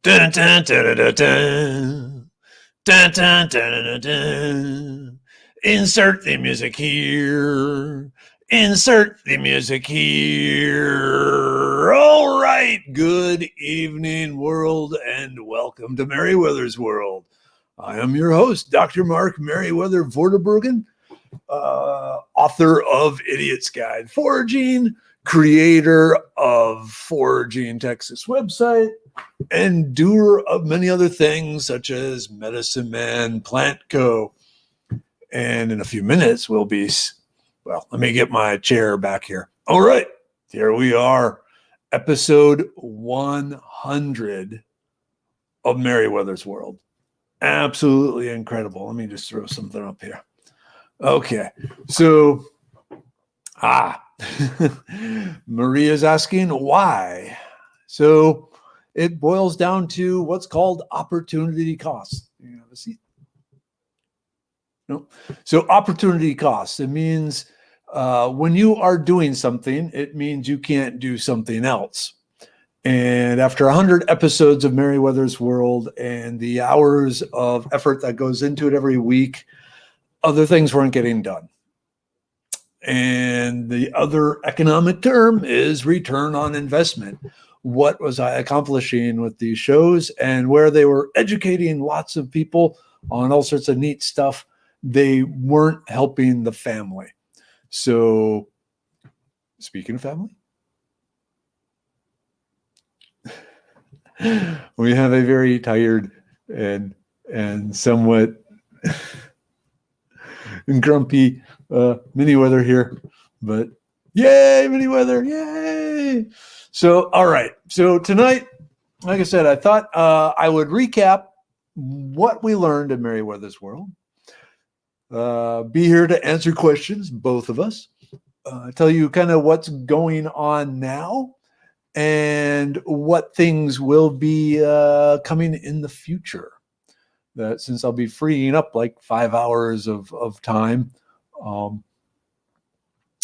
Dun, dun, dun, dun, dun. Dun, dun, dun, dun, dun. Insert the music here. Insert the music here. All right. Good evening, world, and welcome to Merriwether's World. I am your host, Dr. Mark Merriwether Vorderbergen, author of Idiot's Guide Foraging, creator of Foraging Texas website, and doer of many other things such as Medicine Man, Plant Co. And in a few minutes, we'll be, well, let me get my chair back here. All right, here we are, episode 100 of Merriwether's World. Absolutely incredible. Let me just throw something up here. Okay, so, Maria's asking why. So, it boils down to what's called opportunity cost. You have a seat? No. So opportunity cost, it means when you are doing something, it means you can't do something else. And after 100 episodes of Merriwether's World and the hours of effort that goes into it every week, other things weren't getting done. And the other economic term is return on investment. What was I accomplishing with these shows, and where they were educating lots of people on all sorts of neat stuff, they weren't helping the family. So, speaking of family, we have a very tired and somewhat grumpy Merriwether here, but yay, Merriwether, yay! So, all right. So tonight, like I said, I thought I would recap what we learned in Merriwether's World. Be here to answer questions, both of us. Tell you kind of what's going on now and what things will be coming in the future. That since I'll be freeing up like 5 hours of time,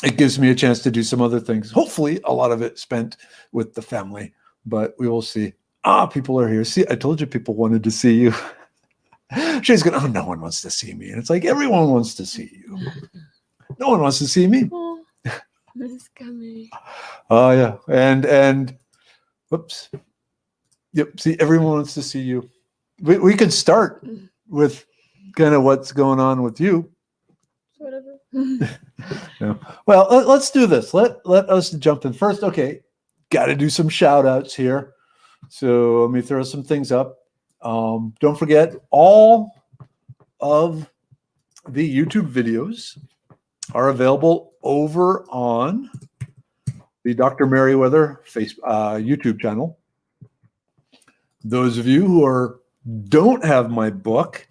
it gives me a chance to do some other things. Hopefully, a lot of it spent with the family, but we will see. People are here. See, I told you people wanted to see you. She's going, oh, no one wants to see me. And it's like, everyone wants to see you. No one wants to see me. Oh, it's coming. Oh, yeah. And, whoops. Yep. See, everyone wants to see you. We could start with kind of what's going on with you. Whatever. Yeah. Well, let's do this. Let us jump in first. Okay, got to do some shout outs here. So let me throw some things up. Don't forget, all of the YouTube videos are available over on the Dr. Merriwether YouTube channel. Those of you who don't have my book,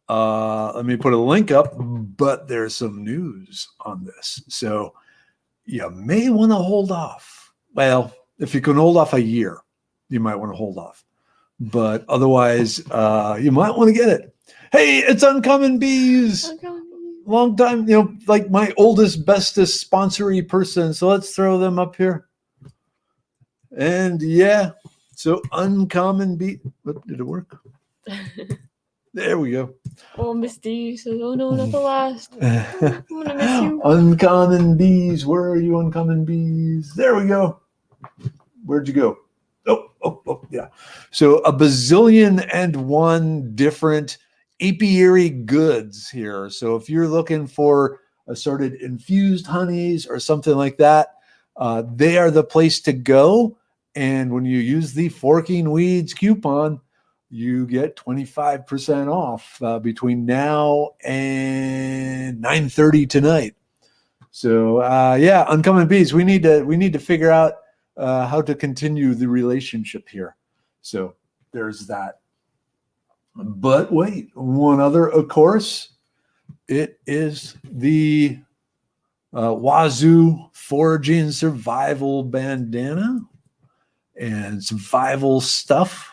let me put a link up, but there's some news on this. So you may want to hold off. Well, if you can hold off a year, you might want to hold off. But otherwise, you might want to get it. Hey, it's Uncommon Bees. Long time, like my oldest, bestest sponsory person. So let's throw them up here. And yeah, so Uncommon Bee. Did it work? There we go. Oh, Misty says, oh no, not the last. I'm going to miss you. Uncommon Bees. Where are you, Uncommon Bees? There we go. Where'd you go? Oh, yeah. So a bazillion and one different apiary goods here. So if you're looking for assorted infused honeys or something like that, they are the place to go. And when you use the Forking Weeds coupon, you get 25% off between now and 9:30 tonight. So yeah, Uncommon Bees. We need to figure out how to continue the relationship here. So there's that. But wait, one other, of course, it is the Wazoo Foraging Survival Bandana and survival stuff.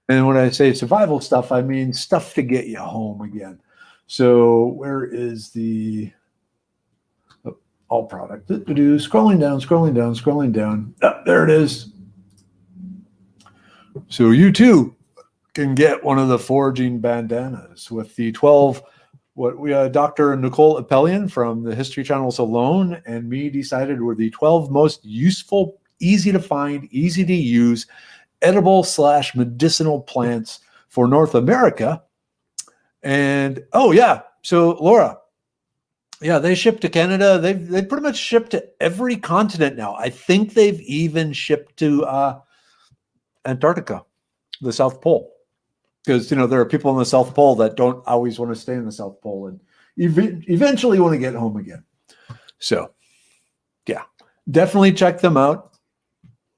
And when I say survival stuff, I mean stuff to get you home again. So where is the all product? Scrolling down. Oh, there it is. So you too can get one of the foraging bandanas with the 12. What we Dr. Nicole Appelian from the History Channels alone and me decided were the 12 most useful, easy to find, easy to use, edible / medicinal plants for North America. And oh yeah, so Laura, yeah, they ship to Canada. They've pretty much shipped to every continent now. I think they've even shipped to Antarctica, the South Pole, because there are people in the South Pole that don't always want to stay in the South Pole and eventually want to get home again. So, yeah, definitely check them out.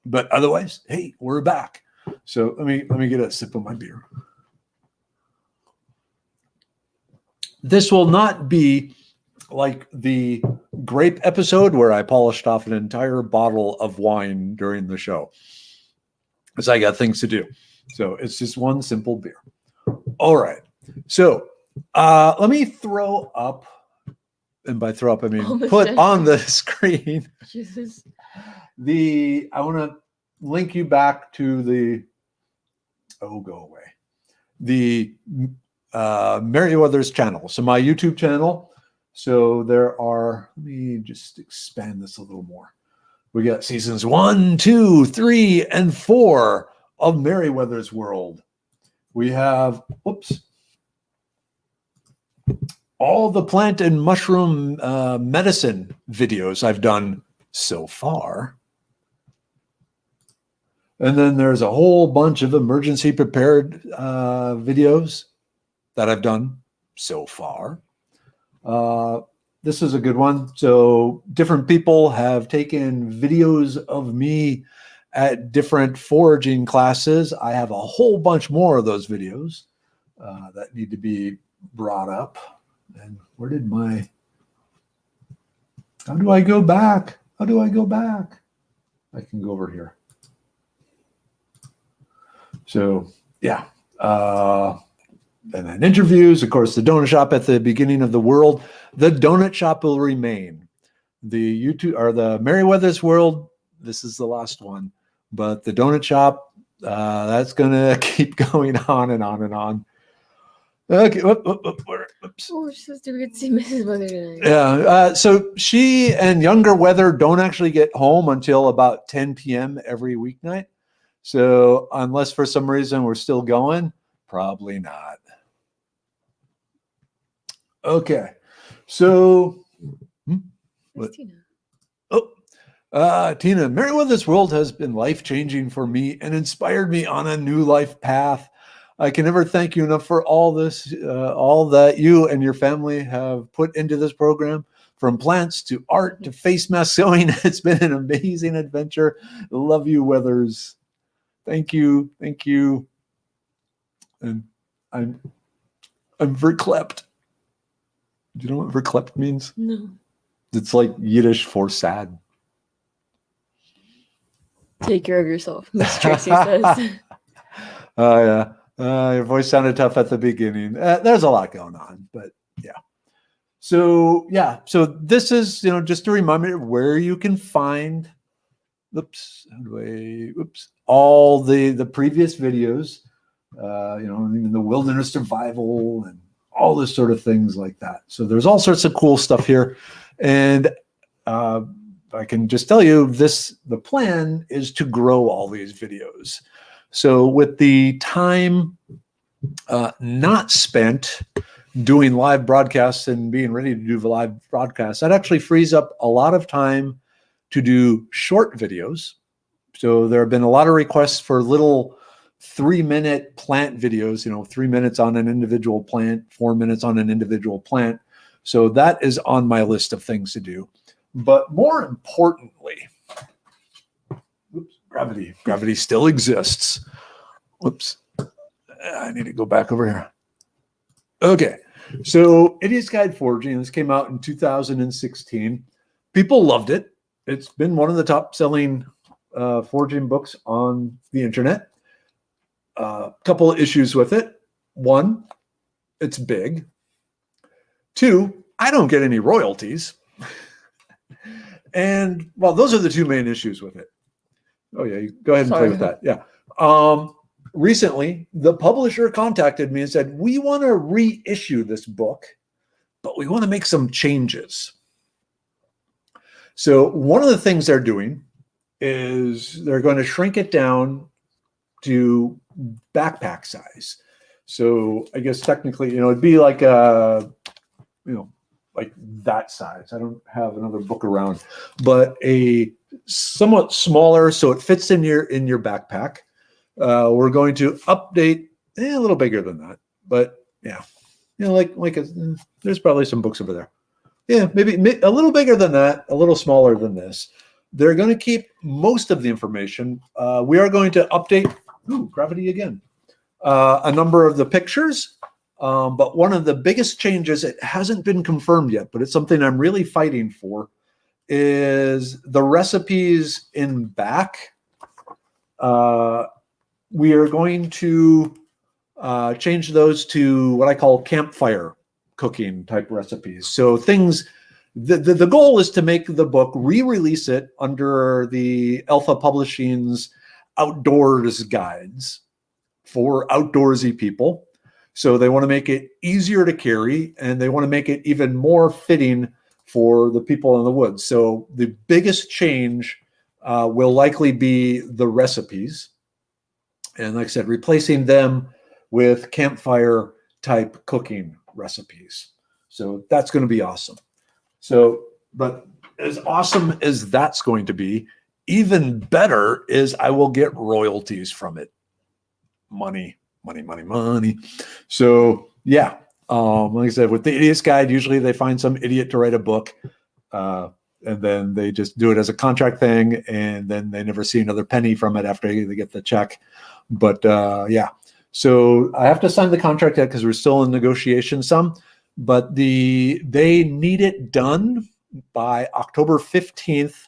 But otherwise, hey, we're back. So let me get a sip of my beer. This will not be like the grape episode where I polished off an entire bottle of wine during the show, because I got things to do. So it's just one simple beer. All right. So let me throw up, and by throw up, I mean put on the screen. Jesus. I want to link you back to the, go away. The Merriwether's channel. So my YouTube channel. So there are, let me just expand this a little more. We got seasons 1, 2, 3, and 4 of Merriwether's World. We have, all the plant and mushroom medicine videos I've done so far. And then there's a whole bunch of emergency prepared videos that I've done so far. This is a good one. So different people have taken videos of me at different foraging classes. I have a whole bunch more of those videos that need to be brought up. And where did how do I go back? How do I go back? I can go over here. So yeah. And then interviews, of course, the donut shop at the beginning of the world. The donut shop will remain. The YouTube or the Merriwether's World, this is the last one. But the donut shop, that's going to keep going on and on and on. Okay. Oops. Oh, we're supposed to get to see Mrs. Weather tonight. Yeah. So she and Younger Weather don't actually get home until about 10 p.m. every weeknight. So unless for some reason we're still going, probably not. Okay. So, Tina? Tina, Merriwether's World has been life-changing for me and inspired me on a new life path. I can never thank you enough for all this, all that you and your family have put into this program, from plants to art to face mask sewing. It's been an amazing adventure. Love you, Weathers. Thank you. Thank you. And I'm verklept. Do you know what verklept means? No. It's like Yiddish for sad. Take care of yourself, Miss Tracy says. Oh, yeah. Your voice sounded tough at the beginning. There's a lot going on, but yeah. So, yeah. So this is, just a reminder where you can find, all the previous videos, even the wilderness survival and all this sort of things like that. So there's all sorts of cool stuff here. And I can just tell you the plan is to grow all these videos. So with the time not spent doing live broadcasts and being ready to do the live broadcasts, that actually frees up a lot of time to do short videos. So there have been a lot of requests for little 3-minute plant videos, 3 minutes on an individual plant, 4 minutes on an individual plant. So that is on my list of things to do. But more importantly, gravity still exists. Whoops. I need to go back over here. Okay. So Idiot's Guide Foraging, this came out in 2016. People loved it. It's been one of the top selling foraging books on the internet. A couple of issues with it. One, it's big. Two, I don't get any royalties. And well, those are the two main issues with it. Oh yeah, you go ahead and play with that. Yeah. recently, the publisher contacted me and said, we want to reissue this book, but we want to make some changes. So one of the things they're doing is they're going to shrink it down to backpack size. So I guess technically, it'd be like like that size. I don't have another book around, but a somewhat smaller, so it fits in your backpack. We're going to update a little bigger than that, but yeah, there's probably some books over there. Yeah, maybe a little bigger than that, a little smaller than this. They're going to keep most of the information. We are going to update, gravity again, a number of the pictures. But one of the biggest changes, it hasn't been confirmed yet, but it's something I'm really fighting for, is the recipes in back. We are going to change those to what I call campfire cooking type recipes. So things, the goal is to make the book, re-release it under the Alpha Publishing's outdoors guides for outdoorsy people. So they want to make it easier to carry, and they want to make it even more fitting for the people in the woods. So the biggest change will likely be the recipes. And like I said, replacing them with campfire type cooking recipes. So that's going to be awesome. So, but as awesome as that's going to be, even better is I will get royalties from it. Money. So yeah, like I said, with the Idiot's Guide, usually they find some idiot to write a book, and then they just do it as a contract thing, and then they never see another penny from it after they get the check. But yeah, so I have to sign the contract yet because we're still in negotiation some, but they need it done by October 15th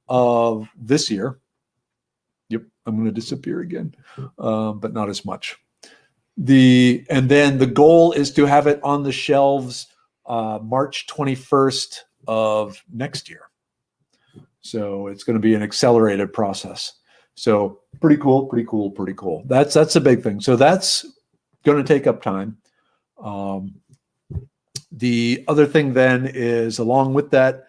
of this year. Yep, I'm going to disappear again, but not as much. And then the goal is to have it on the shelves March 21st of next year. So it's going to be an accelerated process. So pretty cool. That's a big thing. So that's going to take up time. The other thing then is, along with that,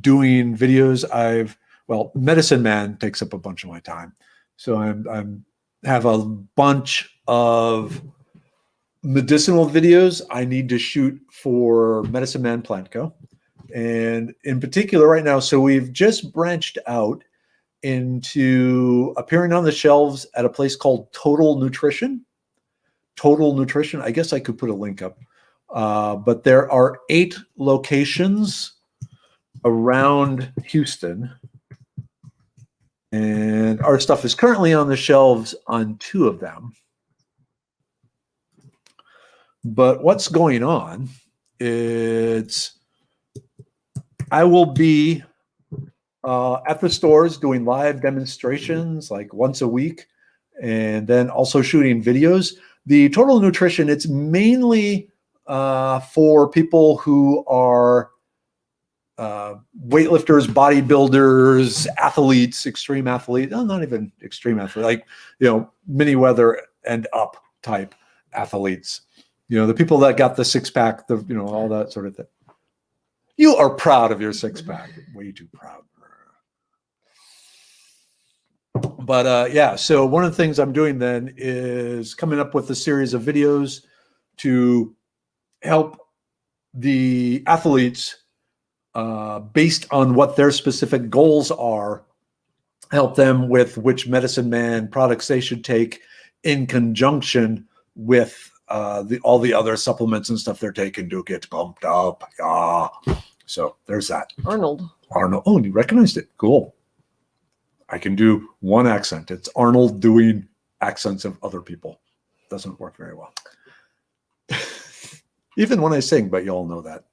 doing videos. Medicine Man takes up a bunch of my time. So I'm have a bunch of medicinal videos I need to shoot for Medicine Man Plant Co. And in particular right now, so we've just branched out into appearing on the shelves at a place called Total Nutrition. I guess I could put a link up. But there are 8 locations around Houston. And our stuff is currently on the shelves on 2 of them. But what's going on is I will be at the stores doing live demonstrations like once a week, and then also shooting videos. The Total Nutrition, it's mainly for people who are weightlifters, bodybuilders, athletes, extreme athletes. No, not even extreme athlete, like, Merriwether and up type athletes. The people that got the 6-pack, all that sort of thing. You are proud of your 6-pack. Way too proud. But yeah, so one of the things I'm doing then is coming up with a series of videos to help the athletes, based on what their specific goals are, help them with which Medicine Man products they should take in conjunction with all the other supplements and stuff they're taking to get pumped up. Yeah. So there's that. Arnold. Oh, you recognized it. Cool. I can do one accent. It's Arnold doing accents of other people. Doesn't work very well. Even when I sing, but you all know that.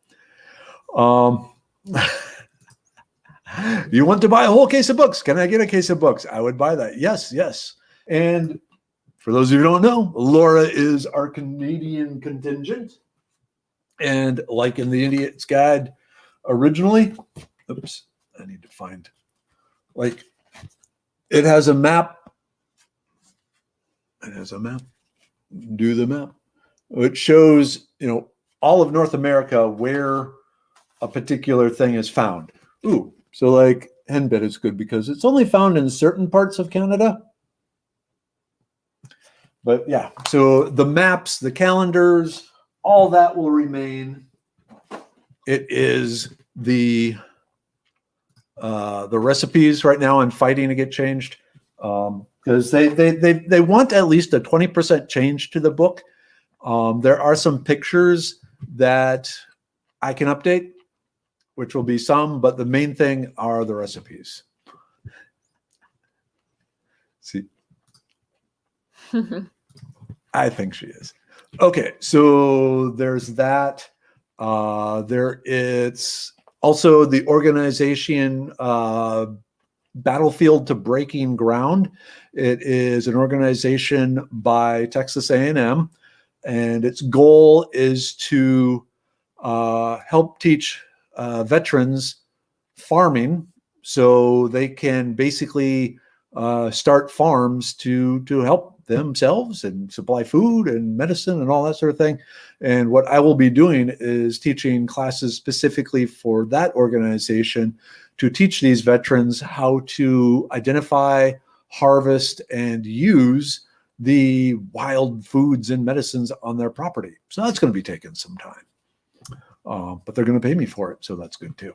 You want to buy a whole case of books? Can I get a case of books? I would buy that. Yes. And for those of you who don't know, Laura is our Canadian contingent. And like in the Idiot's Guide originally, I need to find, it has a map And there's a map. Do the map. It shows, all of North America where a particular thing is found. Ooh, so like henbit is good because it's only found in certain parts of Canada. But yeah, so the maps, the calendars, all that will remain. It is the recipes right now I'm fighting to get changed because they want at least a 20% change to the book. There are some pictures that I can update, which will be some, but the main thing are the recipes. See, I think she is. Okay, so there's that. There it's also the organization Battlefield to Breaking Ground. It is an organization by Texas A&M, and its goal is to help teach veterans farming so they can basically start farms to help themselves and supply food and medicine and all that sort of thing. And what I will be doing is teaching classes specifically for that organization to teach these veterans how to identify, harvest, and use the wild foods and medicines on their property. So that's going to be taking some time. But they're going to pay me for it, so that's good too.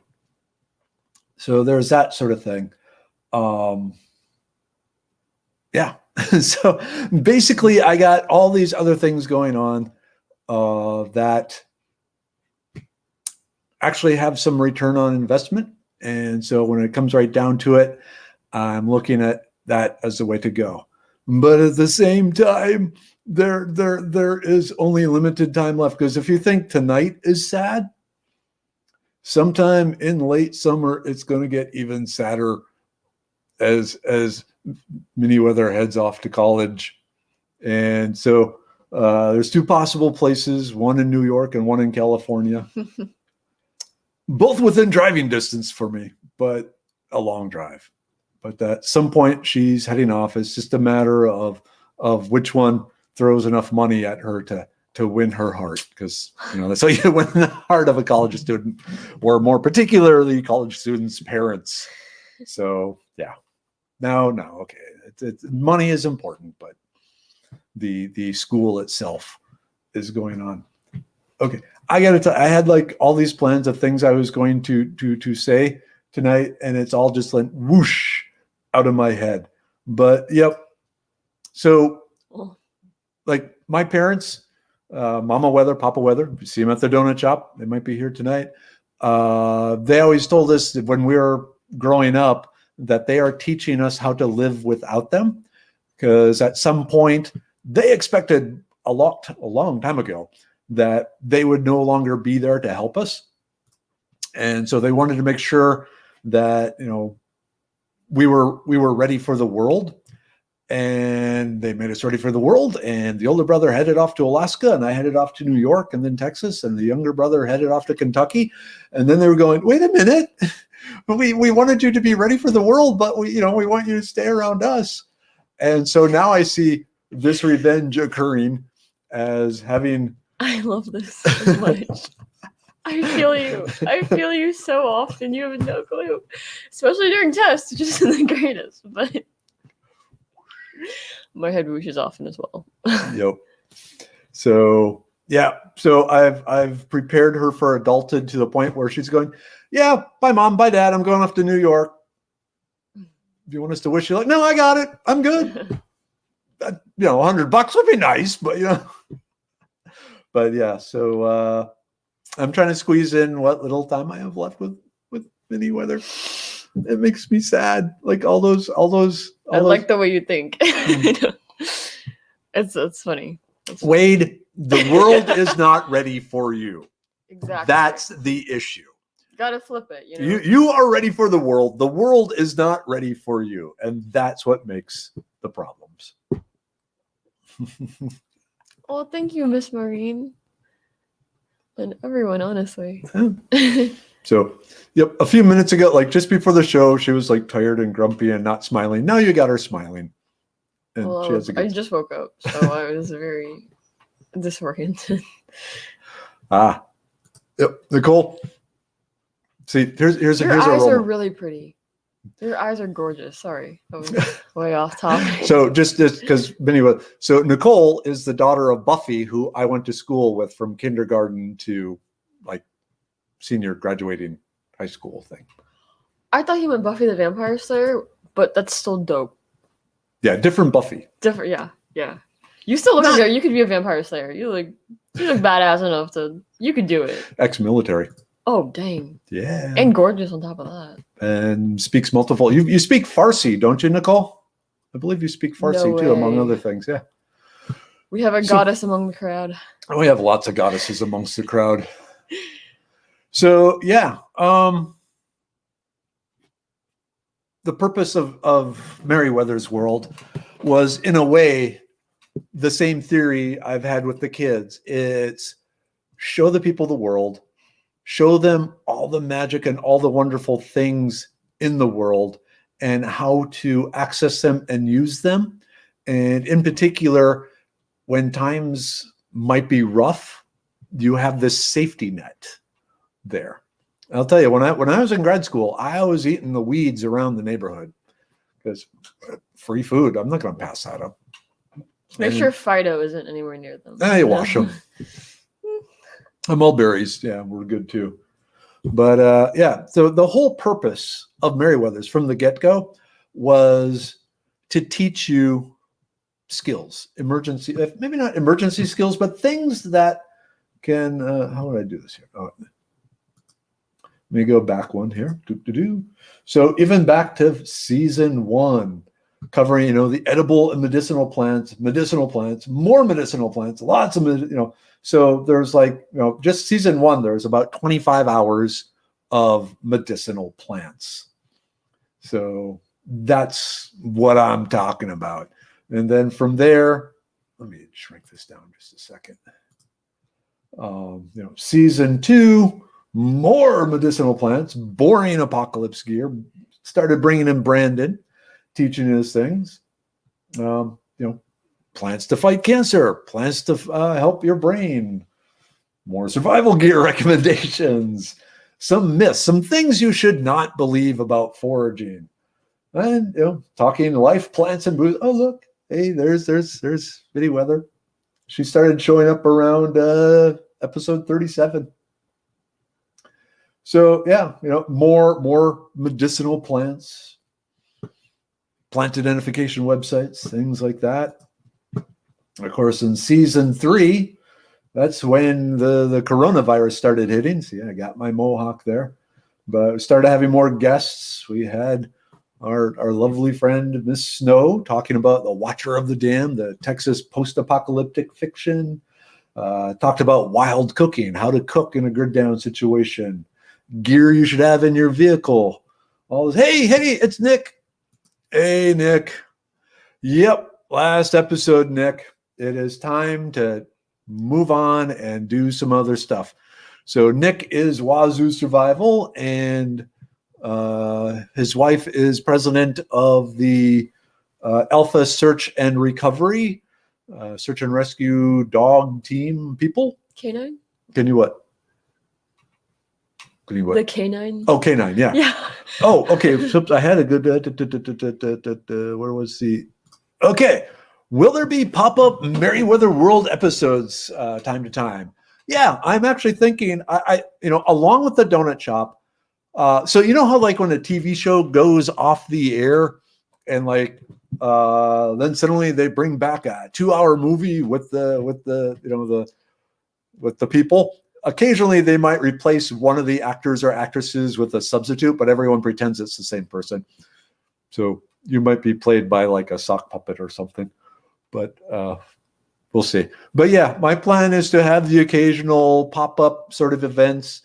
So there's that sort of thing. Yeah. So basically, I got all these other things going on that actually have some return on investment. And so when it comes right down to it, I'm looking at that as the way to go. But at the same time, there is only limited time left. Because if you think tonight is sad, sometime in late summer, it's going to get even sadder as Merriwether heads off to college. And so there's two possible places, one in New York and one in California. Both within driving distance for me, but a long drive. But at some point she's heading off. It's just a matter of which one throws enough money at her to win her heart, because that's how you win the heart of a college student, or more particularly college students' parents. So yeah, no, okay. It's money is important, but the school itself is going on. Okay, I got to tell. I had like all these plans of things I was going to say tonight, and it's all just like whoosh out of my head. But yep. So, like my parents, Mama Weather, Papa Weather, you see them at the donut shop. They might be here tonight. They always told us that when we were growing up that they are teaching us how to live without them, because at some point they expected a long time ago that they would no longer be there to help us. And so they wanted to make sure that, we were ready for the world, and they made us ready for the world. And the older brother headed off to Alaska, and I headed off to New York and then Texas, and the younger brother headed off to Kentucky. And then they were going, wait a minute, we wanted you to be ready for the world, but we want you to stay around us. And so now I see this revenge occurring as having. I love this so much. I feel you so often. You have no clue, especially during tests, which isn't the greatest. But my head whooshes often as well. Yep. So yeah. So I've prepared her for adulthood to the point where she's going, yeah, bye mom, bye dad, I'm going off to New York. Do you want us to wish you luck? No, I got it. I'm good. $100 would be nice, but But yeah, so I'm trying to squeeze in what little time I have left with Merriwether. It makes me sad. Like all those. I like the way you think. It's funny. Wade, the world is not ready for you. Exactly. That's the issue. Gotta flip it. You are ready for the world. The world is not ready for you, and that's what makes the problems. Well, thank you, Miss Maureen. And everyone, honestly. So, yep, a few minutes ago, like just before the show, she was like tired and grumpy and not smiling. Now you got her smiling. and Well, she has a I good. just woke up, so I was very disoriented. Ah, yep. Nicole, see, here's Your a eyes role are model. really pretty. Your eyes are gorgeous. Sorry, that was way off topic. So just because anyway, so Nicole is the daughter of Buffy, who I went to school with from kindergarten to like senior graduating high school thing. I thought he meant Buffy the Vampire Slayer, but that's still dope. Yeah, different Buffy. Different, yeah, yeah. You still look like you could be a Vampire Slayer. You look badass enough to. You could do it. Ex-military. Oh dang. Yeah. And gorgeous on top of that. And speaks multiple. You speak Farsi, don't you, Nicole? I believe you speak Farsi too, among way. other things. Yeah. We have a goddess among the crowd. We have lots of goddesses amongst the crowd. So yeah, the purpose of Merriwether's world was, in a way, the same theory I've had with the kids. It's show the people the world, show them all the magic and all the wonderful things in the world and how to access them and use them. And in particular, when times might be rough, you have this safety net there. I'll tell you, when I was in grad school, I was eating the weeds around the neighborhood because free food, I'm not going to pass that up. Make sure Fido isn't anywhere near them. I wash them. Mulberries, yeah, were good too. But yeah, so the whole purpose of Merriwether's from the get-go was to teach you skills, emergency, maybe not emergency skills, but things that can, how would I do this here? Oh, let me go back one here. So even back to season 1, covering, the edible and medicinal plants, more medicinal plants, lots of, so there's just season 1, there's about 25 hours of medicinal plants. So that's what I'm talking about. And then from there, let me shrink this down just a second. Season 2, more medicinal plants, boring apocalypse gear, started bringing in Brandon, teaching us things, plants to fight cancer, plants to help your brain, more survival gear recommendations, some myths, some things you should not believe about foraging, and talking life, plants, and booze. Oh look, hey, there's Merriwether. She started showing up around episode 37. So yeah, more medicinal plants, plant identification websites, things like that. Of course, in season 3, that's when the coronavirus started hitting. See, I got my mohawk there. But we started having more guests. We had our lovely friend, Miss Snow, talking about The Watcher of the Dam, the Texas post-apocalyptic fiction. Talked about wild cooking, how to cook in a grid down situation, gear you should have in your vehicle. All this, hey, it's Nick. Hey, Nick. Yep, last episode, Nick. It is time to move on and do some other stuff. So Nick is Wazoo Survival, and his wife is president of the Alpha Search and Recovery, search and rescue dog team people. Canine? Can you what? The canine. Oh, canine, yeah. Yeah. Oh, okay. So I had a good. Where was the? Okay. Will there be pop-up Merriwether World episodes time to time? Yeah, I'm actually thinking. I along with the donut shop. So how when a TV show goes off the air, and then suddenly they bring back a 2-hour movie with the people. Occasionally they might replace one of the actors or actresses with a substitute, but everyone pretends it's the same person. So you might be played by a sock puppet or something, but we'll see. But yeah, my plan is to have the occasional pop-up sort of events,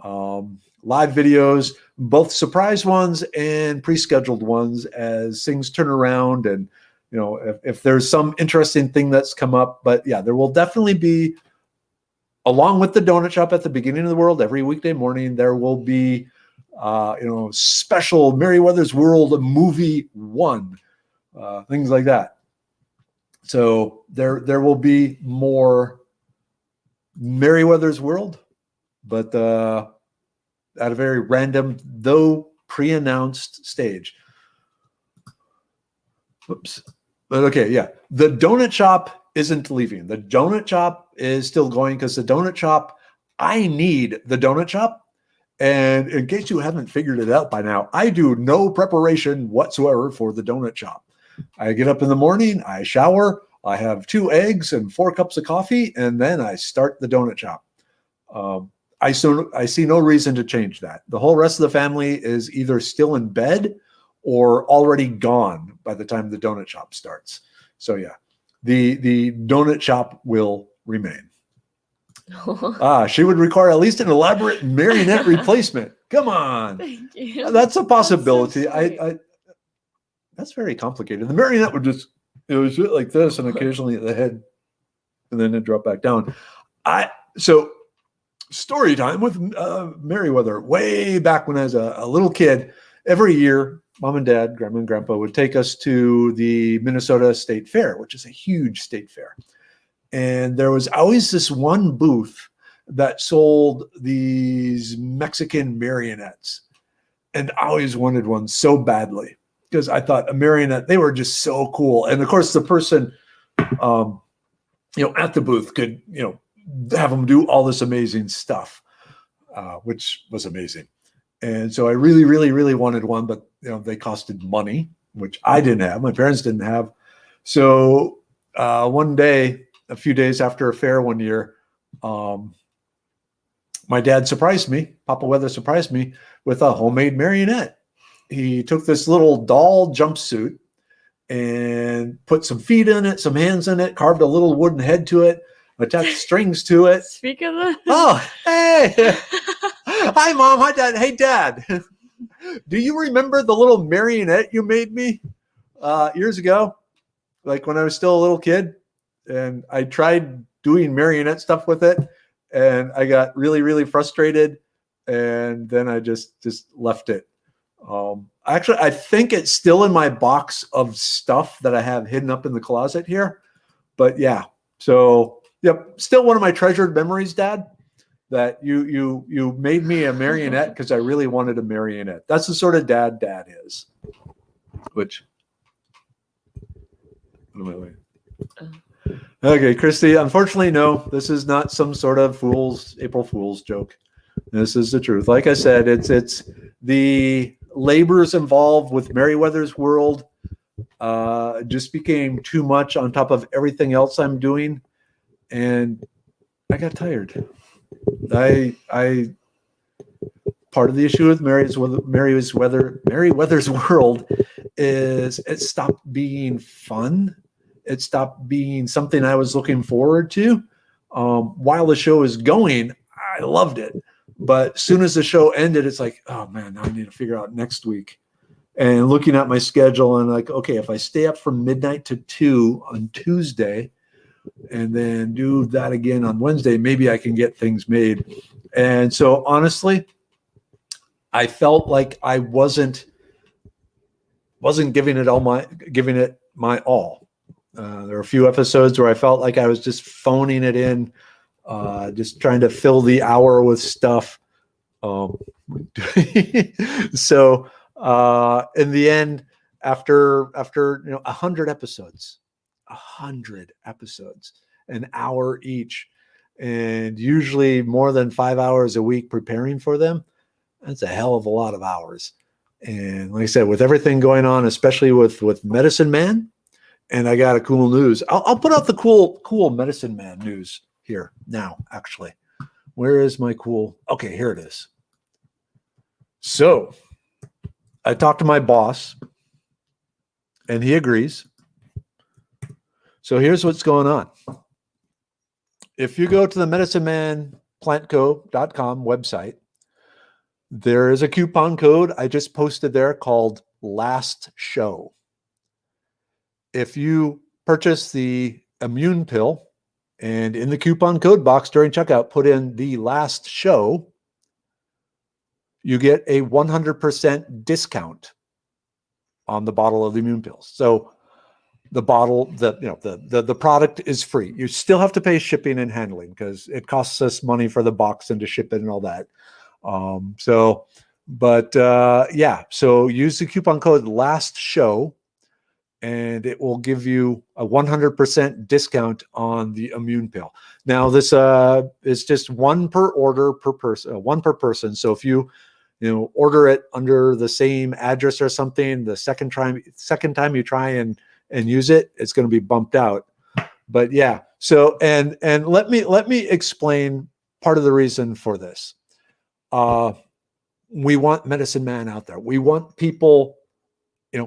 live videos, both surprise ones and pre-scheduled ones as things turn around. And, if there's some interesting thing that's come up, but yeah, there will definitely be, along with the donut shop at the beginning of the world, every weekday morning, there will be, special Merriwether's World movie 1, things like that. So there will be more Merriwether's World, but at a very random, though pre-announced stage. Oops. But okay, yeah. The donut shop isn't leaving. The donut shop is still going because the donut shop, I need the donut shop. And in case you haven't figured it out by now, I do no preparation whatsoever for the donut shop. I get up in the morning, I shower, I have 2 eggs and 4 cups of coffee, and then I start the donut shop. I see no reason to change that. The whole rest of the family is either still in bed or already gone by the time the donut shop starts. So yeah, the donut shop will remain. She would require at least an elaborate marionette replacement. Come on. Thank you. That's a possibility. That's so I that's very complicated. The marionette would just, it was like this and occasionally the head and then it dropped back down. So story time with Merriwether. Way back when I was a little kid, every year, Mom and Dad, Grandma and Grandpa would take us to the Minnesota State Fair, which is a huge state fair. And there was always this one booth that sold these Mexican marionettes. And I always wanted one so badly because I thought a marionette, they were just so cool. And of course, the person, at the booth could, have them do all this amazing stuff, which was amazing. And so I really, really, really wanted one, but they costed money, which I didn't have. My parents didn't have. So one day, a few days after a fair one year, my dad surprised me. Papa Weather surprised me with a homemade marionette. He took this little doll jumpsuit and put some feet in it, some hands in it, carved a little wooden head to it, attached strings to it. Speak of the. Oh, hey. Hi, Mom. Hi, Dad. Hey, Dad. Do you remember the little marionette you made me years ago? Like when I was still a little kid? And I tried doing marionette stuff with it. And I got really, really frustrated. And then I just left it. Actually, I think it's still in my box of stuff that I have hidden up in the closet here. But yeah, so yep, still one of my treasured memories, Dad, that you made me a marionette because I really wanted a marionette. That's the sort of dad is. Which, okay, Christy, unfortunately, no, this is not some sort of April Fool's joke. This is the truth. Like I said, it's the labors involved with Merriwether's World just became too much on top of everything else I'm doing. And I got tired. I part of the issue with Merriwether's World is it stopped being fun. It stopped being something I was looking forward to. While the show is going, I loved it. But as soon as the show ended, it's like, oh man, now I need to figure out next week. And looking at my schedule and like, okay, if I stay up from midnight to 2 on Tuesday and then do that again on Wednesday, maybe I can get things made. And so honestly, I felt like I wasn't giving it my all. There were a few episodes where I felt like I was just phoning it in, just trying to fill the hour with stuff. So in the end, after 100 episodes, an hour each, and usually more than 5 hours a week preparing for them, that's a hell of a lot of hours. And like I said, with everything going on, especially with Medicine Man, and I got a cool news. I'll put out the cool Medicine Man news here now, actually. Where is my cool? Okay, here it is. So I talked to my boss and he agrees. So here's what's going on. If you go to the medicinemanplantco.com website, there is a coupon code I just posted there called Last Show. If you purchase the immune pill and in the coupon code box during checkout, put in the Last Show, you get a 100% discount on the bottle of the immune pills. So the bottle, the product is free. You still have to pay shipping and handling because it costs us money for the box and to ship it and all that. So use the coupon code last show and it will give you a 100% discount on the immune pill. Now this is just one per order per person, one per person. So if you order it under the same address or something, the second time you try and use it, it's going to be bumped out. But yeah, so and let me explain part of the reason for this. We want Medicine Man out there. We want people,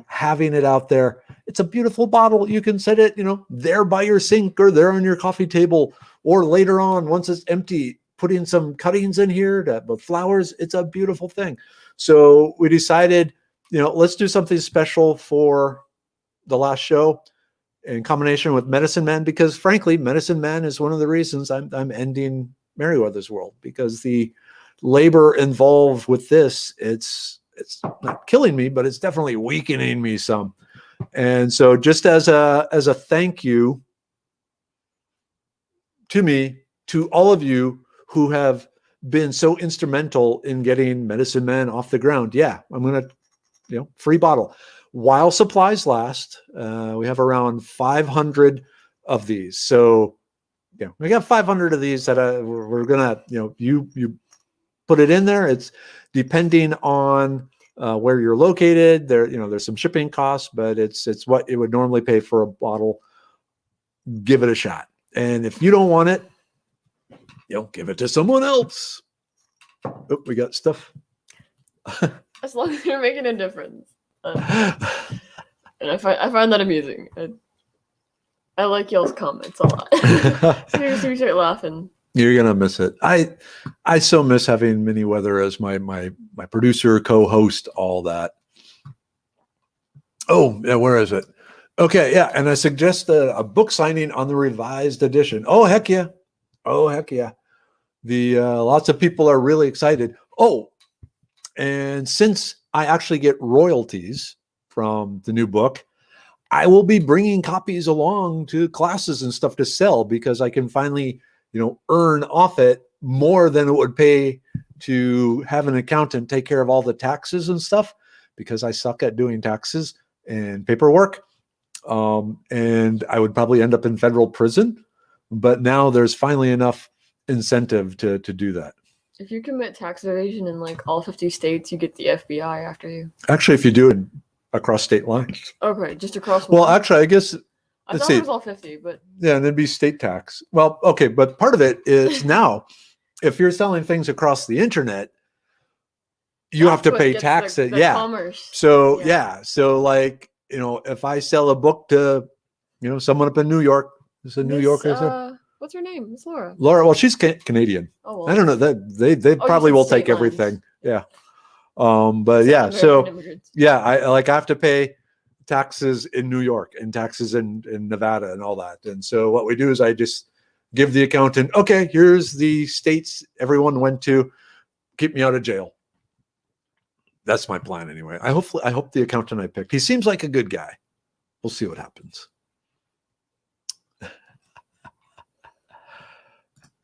having it out there. It's a beautiful bottle. You can set it, there by your sink or there on your coffee table, or later on, once it's empty, putting some cuttings in here with flowers. It's a beautiful thing. So we decided, let's do something special for the last show in combination with Medicine Man, because frankly, Medicine Man is one of the reasons I'm ending Merriwether's World, because the labor involved with this, it's not killing me, but it's definitely weakening me some. And so just as a thank you to me, to all of you who have been so instrumental in getting Medicine Man off the ground. Yeah, I'm going to, free bottle. While supplies last, we have around 500 of these. So we got 500 of these that we're going to, you put it in there. It's depending on where you're located. There's some shipping costs, but it's what it would normally pay for a bottle. Give it a shot. And if you don't want it, give it to someone else. Oh, we got stuff. As long as you're making a difference. And I find that amusing. I like y'all's comments a lot. So you start laughing. You're gonna miss it. I so miss having Merriwether as my producer, co-host, all that. Oh, yeah, where is it? Okay, yeah, and I suggest a book signing on the revised edition. Oh heck yeah! Oh heck yeah! The lots of people are really excited. Oh, and since I actually get royalties from the new book, I will be bringing copies along to classes and stuff to sell, because I can finally, earn off it more than it would pay to have an accountant take care of all the taxes and stuff, because I suck at doing taxes and paperwork. And I would probably end up in federal prison, but now there's finally enough incentive to do that. If you commit tax evasion in like all 50 states, you get the FBI after you. Actually, if you do it across state lines. Okay, just across. Well, actually, I guess I thought it was all 50, but yeah, and it'd be state tax. Well, okay, but part of it is now, if you're selling things across the internet, you have to pay tax. The yeah. Commerce. So yeah, so like if I sell a book to someone up in New York, is a New Yorker. What's her name? It's Laura. Laura. Well, she's Canadian. Oh, well. I don't know that they probably will take everything. Yeah. But yeah, so yeah, I have to pay taxes in New York and taxes in Nevada and all that. And so what we do is I just give the accountant, okay, here's the states everyone went to, keep me out of jail. That's my plan anyway. I hope the accountant I picked, he seems like a good guy. We'll see what happens.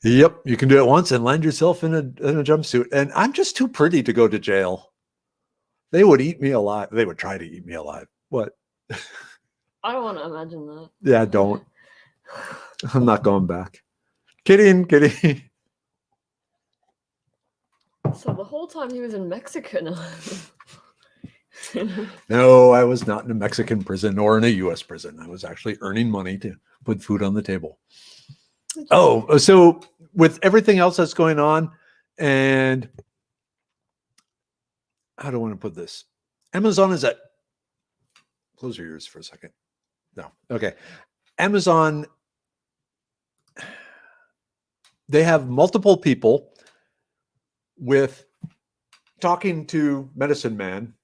Yep, you can do it once and land yourself in a jumpsuit. And I'm just too pretty to go to jail. They would eat me alive. They would try to eat me alive. What? I don't want to imagine that. Yeah, don't. I'm not going back. Kidding. So the whole time he was in Mexico. No, I was not in a Mexican prison or in a U.S. prison. I was actually earning money to put food on the table. Oh, so with everything else that's going on, and how do I want to put this? Amazon is at, close your ears for a second. No. Okay. Amazon, they have multiple people with talking to Medicine Man,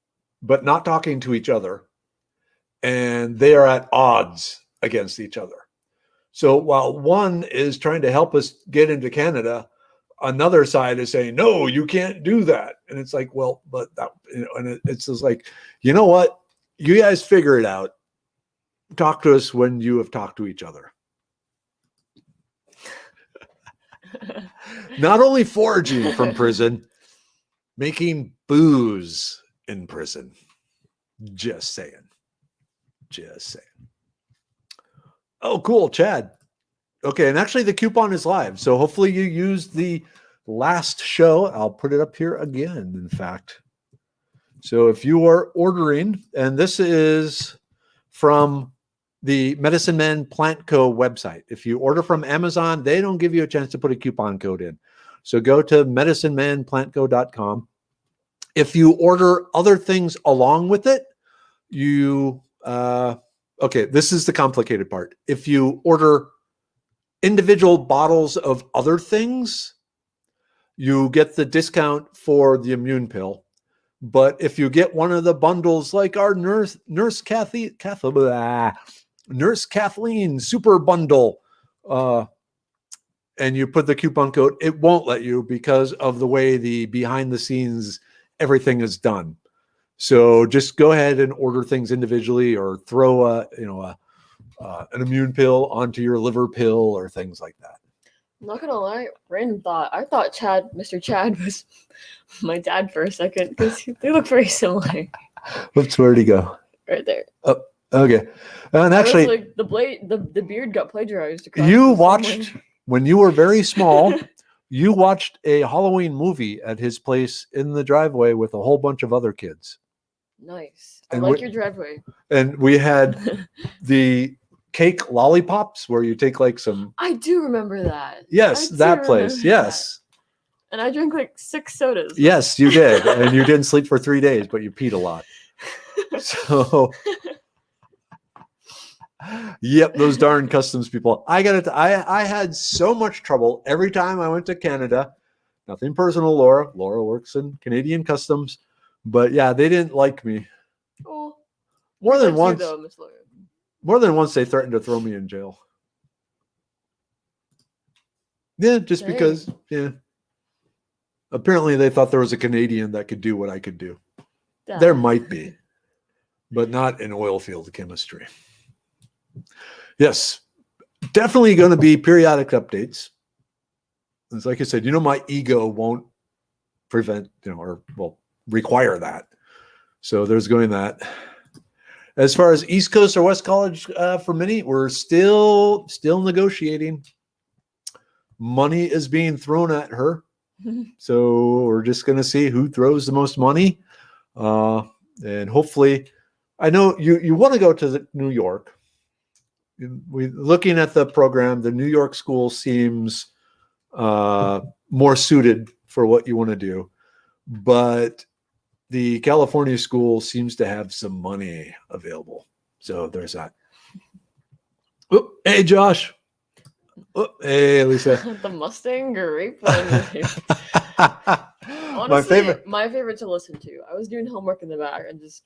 but not talking to each other. And they are at odds against each other. So while one is trying to help us get into Canada, another side is saying, no, you can't do that. And it's like, well, but that, and it's just like, you know what? You guys figure it out. talk to us when you have talked to each other. Not only foraging from prison, making booze in prison. Just saying. Just saying. Oh, cool, Chad. Okay, and actually the coupon is live. So hopefully you used the last show. I'll put it up here again, in fact. So if you are ordering, and this is from the Medicine Men Plant Co. website. If you order from Amazon, they don't give you a chance to put a coupon code in. So go to medicinemenplantco.com. If you order other things along with it, you, okay, this is the complicated part. If you order individual bottles of other things, you get the discount for the immune pill. But if you get one of the bundles like our Nurse Kathleen Super Bundle, and you put the coupon code, it won't let you because of the way the behind the scenes everything is done. So just go ahead and order things individually, or throw an immune pill onto your liver pill or things like that. I'm not gonna lie, I thought Mr. Chad was my dad for a second because they look very similar. Whoops, where'd he go? Right there. Oh, okay. And actually, like the beard got plagiarized. You watched when you were very small. You watched a Halloween movie at his place in the driveway with a whole bunch of other kids. Nice. And I like your driveway. And we had the cake lollipops where you take like some. I do remember that. Yes, that place. Yes. That. And I drank like 6 sodas. Yes, you did. And you didn't sleep for 3 days, but you peed a lot. So, yep, those darn customs people. I got it. I had so much trouble every time I went to Canada. Nothing personal, Laura. Laura works in Canadian customs, but yeah, they didn't like me. Oh, more than once. Though, Miss Laura. More than once, they threatened to throw me in jail. Yeah, just Dang. because. Yeah. Apparently, they thought there was a Canadian that could do what I could do. Damn. There might be, but not in oil field chemistry. Yes, definitely going to be periodic updates. It's like I said, my ego won't prevent, require that. So there's going that. As far as East Coast or West College for Minnie, we're still negotiating. Money is being thrown at her. So we're just going to see who throws the most money. And hopefully, I know you want to go to New York. Looking at the program, the New York school seems more suited for what you want to do. But the California school seems to have some money available. So there's that. Oop, hey, Josh. Oop, hey, Lisa. The Mustang grape one. Honestly, my favorite to listen to. I was doing homework in the back and just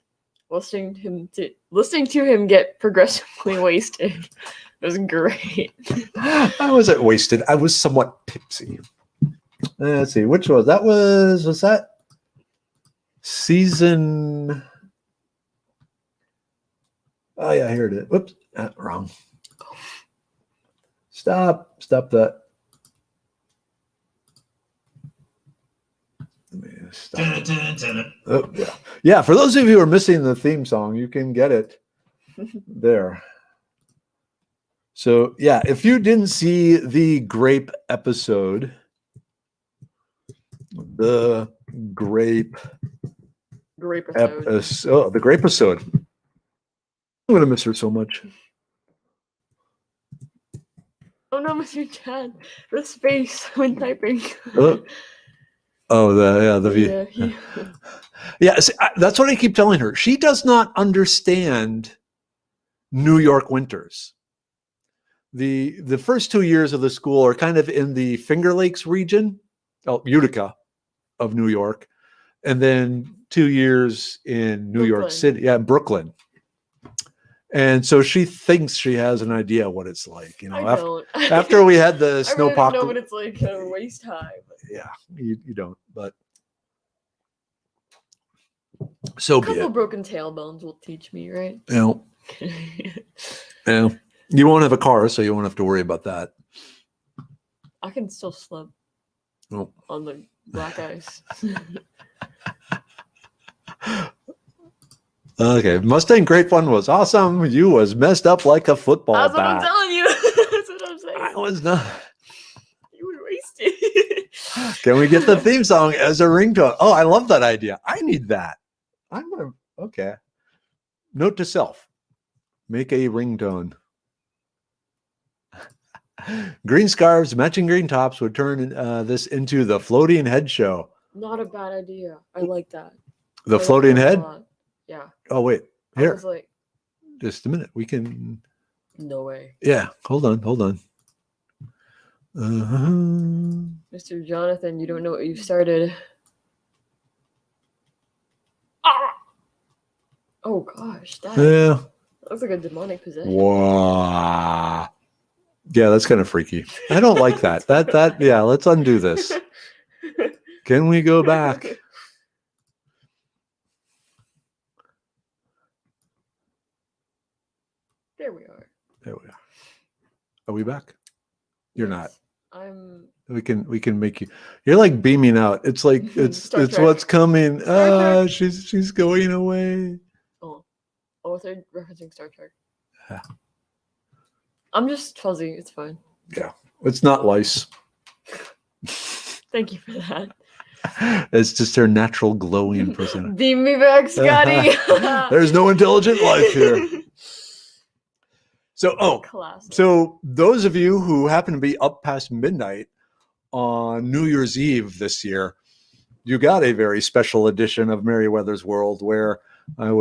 listening to him get progressively wasted. It was great. I wasn't wasted. I was somewhat tipsy. Let's see, which was that? Was that season? Oh yeah, here it is. Whoops, wrong. Stop that. Stop. Oh, yeah. For those of you who are missing the theme song, you can get it there. So yeah, if you didn't see the grape episode, the grape episode, the grape episode. I'm gonna miss her so much. Oh no, Mr. Chad, the space when typing. Yeah. See, that's what I keep telling her. She does not understand New York winters. The first 2 years of the school are kind of in the Finger Lakes region, Utica of New York, and then 2 years in New York City, Brooklyn. And so she thinks she has an idea what it's like, I don't. After we had the I really don't know what it's like waist high. But. Yeah, you don't. But So A be couple it. broken tailbones will teach me, right? You know, you won't have a car, so you won't have to worry about that. I can still slip Oh. on the black ice. Okay, Mustang Great Fun was awesome. You was messed up like a football That's what I'm bat. telling you. That's what I'm saying. I was not. You were wasted. Can we get the theme song as a ringtone? Oh, I love that idea. I need that. I'm gonna. Okay. Note to self: make a ringtone. Green scarves, matching green tops would turn this into the floating head show. Not a bad idea. I like that. The I like floating that a head? lot. Yeah. Oh, wait. I Here. was like, Just a minute. We can. no way. Yeah. Hold on. Hold on. Mr. Jonathan, you don't know what you've started. Ah! Oh gosh, that Yeah. looks like a demonic possession. Wow. Yeah, that's kind of freaky. I don't like that. That yeah, let's undo this. Can we go back? There we are. There we are. Are we back? You're not. I'm We can make you. You're like beaming out. It's like it's Star Trek. what's coming. Star Trek. She's going away. Oh, they're referencing Star Trek. Yeah. I'm just fuzzy. It's fine. Yeah, it's not lice. Thank you for that. It's just her natural glowing personality. Beam me back, Scotty. There's no intelligent life here. So, Classic. so those of you who happen to be up past midnight on New Year's Eve this year, you got a very special edition of Merriwether's World where I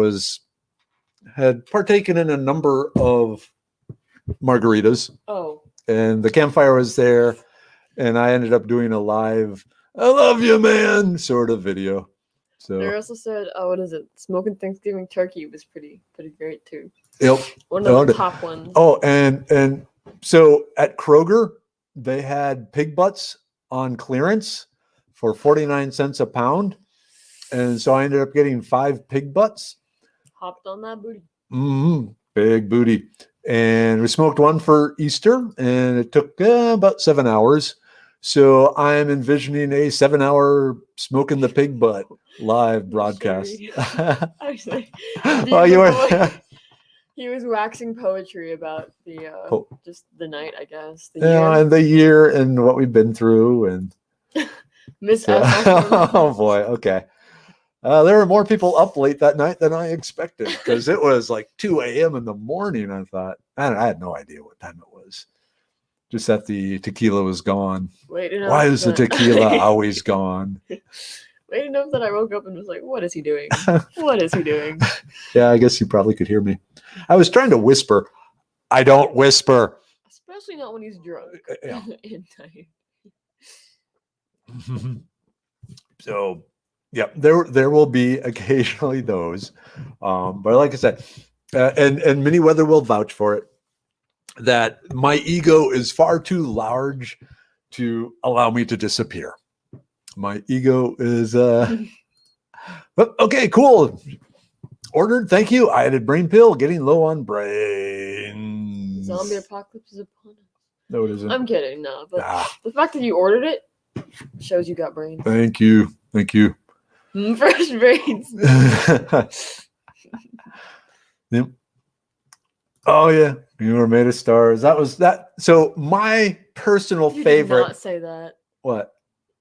had partaken in a number of margaritas. Oh. And the campfire was there, and I ended up doing a live "I love you, man" sort of video. So They also said, what is it? Smoking Thanksgiving turkey was pretty great too. yep. One of the top ones. Oh, and so at Kroger, they had pig butts on clearance for 49 cents a pound. And so I ended up getting 5 pig butts. Hopped on that booty. Big booty. And we smoked one for Easter, and it took about 7 hours. So I'm envisioning a 7-hour smoking the pig butt live broadcast. Actually, Well, you were. he was waxing poetry about the just the night, I guess. The Yeah, year. and the year and what we've been through, and Miss so, S. oh boy, okay. There were more people up late that night than I expected because it was like 2 a.m. in the morning. I thought I had no idea what time it was. Just that the tequila was gone. Why is the tequila always gone? Wait enough that I woke up and was like, what is he doing? What is he doing? Yeah, I guess you probably could hear me. I was trying to whisper. I don't whisper. Especially not when he's drunk. Yeah. At night. So, yeah, there will be occasionally those. But like I said, and Merriwether will vouch for it, that my ego is far too large to allow me to disappear. My ego is but okay, cool. Ordered, thank you. I added brain pill, getting low on brains. Zombie apocalypse is upon us. No, it isn't. I'm kidding, no. But the fact that you ordered it shows you got brains. Thank you. Fresh brains. Yep. Oh yeah, you were made of stars. That was that. So my personal You favorite. did not say that. What?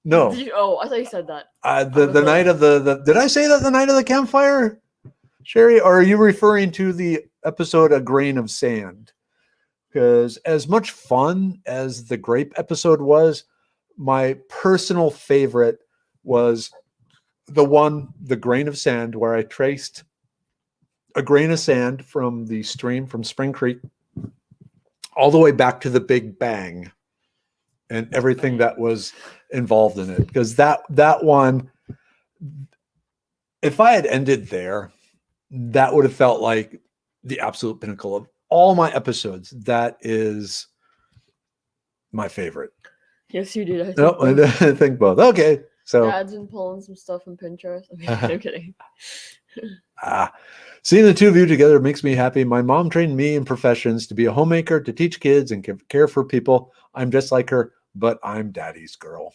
No. I thought you said that. The night of the. Did I say that the night of the campfire, Sherry? Or are you referring to the episode "A Grain of Sand"? Because as much fun as the grape episode was, my personal favorite was the grain of sand, where I traced a grain of sand from the stream from Spring Creek all the way back to the Big Bang and everything that was involved in it. Because that one, if I had ended there, that would have felt like the absolute pinnacle of all my episodes. That is my favorite. Yes, you did. I think both. Okay. So Dad's been pulling some stuff from Pinterest. I'm kidding. Seeing the two of you together makes me happy. My mom trained me in professions to be a homemaker, to teach kids and care for people. I'm just like her, but I'm daddy's girl.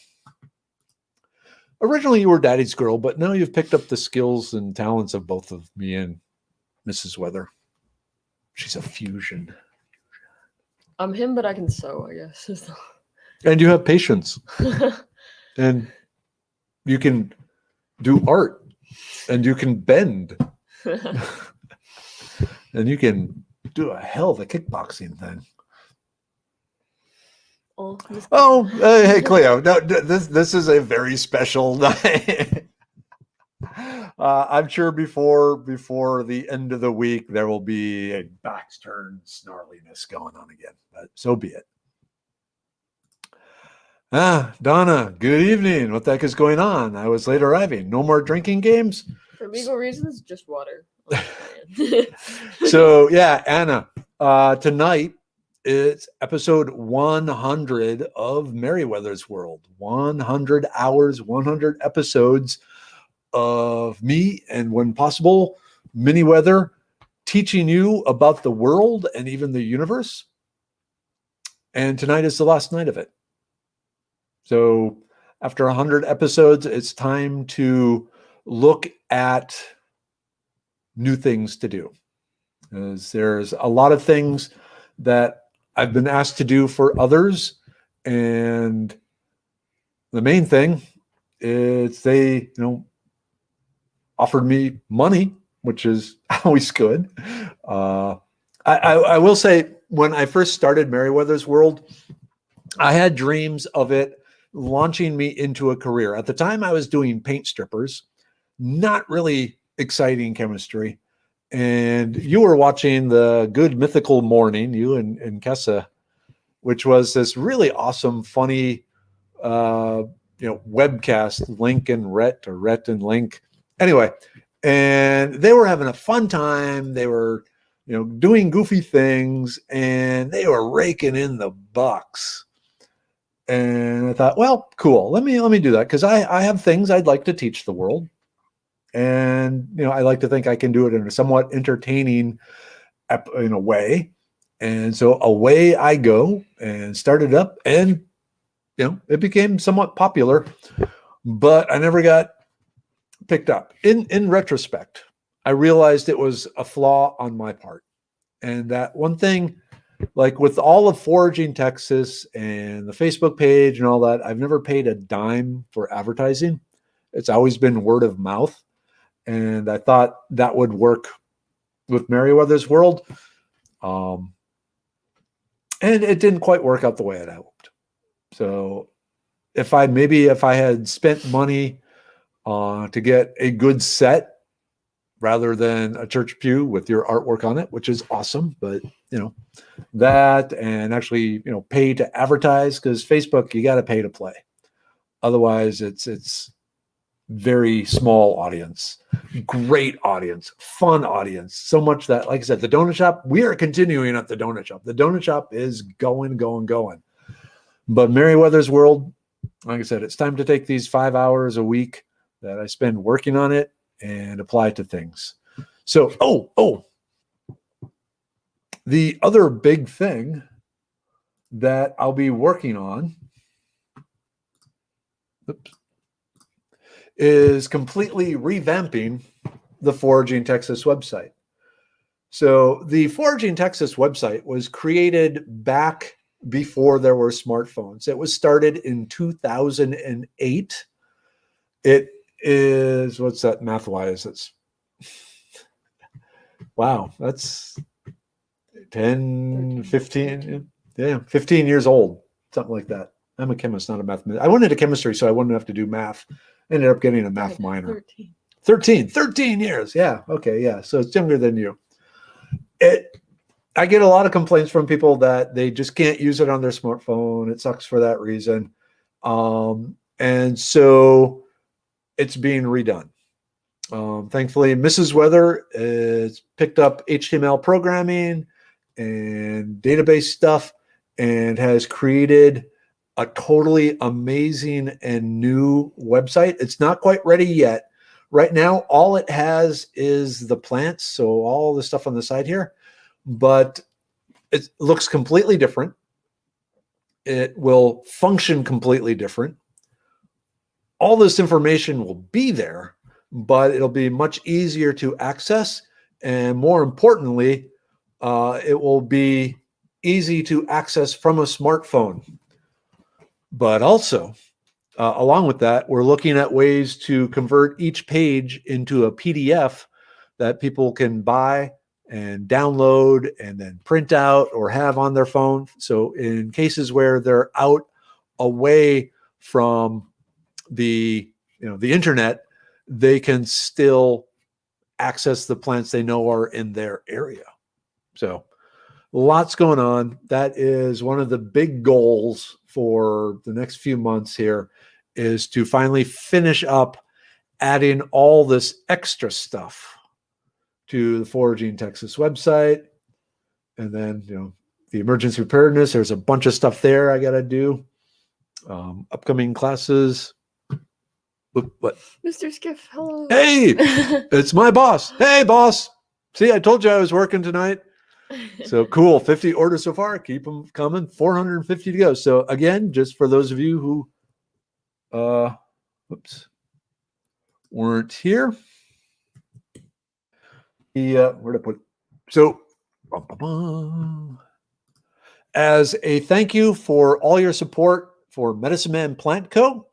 Originally, you were daddy's girl, but now you've picked up the skills and talents of both of me and Mrs. Weather. She's a fusion. I'm him, but I can sew, I guess. And you have patience. And you can do art. And you can bend. And you can do a hell of a kickboxing thing. Hey, Cleo. No, this is a very special night. I'm sure before the end of the week there will be a backs turned snarliness going on again, but so be it. Donna, good evening. What the heck is going on? I was late arriving. No more drinking games? For legal reasons, just water. So yeah, Anna, tonight it's episode 100 of Merriwether's World. 100 hours, 100 episodes of me and, when possible, Merriwether teaching you about the world and even the universe. And tonight is the last night of it. So after 100 episodes, it's time to look at new things to do. As there's a lot of things that I've been asked to do for others. And the main thing is they, offered me money, which is always good. I will say, when I first started Merriwether's World, I had dreams of it launching me into a career. At the time, I was doing paint strippers, not really exciting chemistry. And you were watching the Good Mythical Morning, you and Kessa, which was this really awesome, funny, webcast, Link and Rhett, or Rhett and Link. Anyway, and they were having a fun time. They were, doing goofy things, and they were raking in the bucks. And I thought, well, cool. Let me do that, because I have things I'd like to teach the world. And, I like to think I can do it in a somewhat entertaining way. And so away I go and started up, and, it became somewhat popular, but I never got picked up. In retrospect, I realized it was a flaw on my part. And that one thing, like with all of Foraging Texas and the Facebook page and all that, I've never paid a dime for advertising. It's always been word of mouth. And I thought that would work with Merriwether's World. And it didn't quite work out the way I'd hoped. So if I had spent money to get a good set rather than a church pew with your artwork on it, which is awesome, but that, and actually, pay to advertise, because Facebook, you got to pay to play. Otherwise it's very small audience, great audience, fun audience. So much that, like I said, the donut shop, we are continuing at the donut shop. The donut shop is going. But Merriwether's World, like I said, it's time to take these 5 hours a week that I spend working on it and apply to things. So, the other big thing that I'll be working on is completely revamping the Foraging Texas website. So the Foraging Texas website was created back before there were smartphones. It was started in 2008. It is, what's that math-wise? It's, wow, that's 10, 15, 15 years old, something like that. I'm a chemist, not a mathematician. I went into chemistry so I wouldn't have to do math. Ended up getting a math minor. 13 years. Yeah. Okay. Yeah. So it's younger than you. I get a lot of complaints from people that they just can't use it on their smartphone. It sucks for that reason. And so it's being redone. Thankfully, Mrs. Weather has picked up HTML programming and database stuff and has created a totally amazing and new website. It's not quite ready yet. Right now, all it has is the plants, so all the stuff on the side here, but it looks completely different. It will function completely different. All this information will be there, but it'll be much easier to access. And more importantly, it will be easy to access from a smartphone. But also, along with that, we're looking at ways to convert each page into a PDF that people can buy and download and then print out or have on their phone. So in cases where they're out away from the internet, they can still access the plants they know are in their area. So lots going on. That is one of the big goals for the next few months here, is to finally finish up adding all this extra stuff to the Foraging Texas website. And then, the emergency preparedness, there's a bunch of stuff there I got to do. Upcoming classes. What? Mr. Skiff, hello. Hey, it's my boss. Hey, boss. See, I told you I was working tonight. So cool. 50 orders so far. Keep them coming. 450 to go. So again, just for those of you who weren't here. Where to put? So as a thank you for all your support for Medicine Man Plant Co.,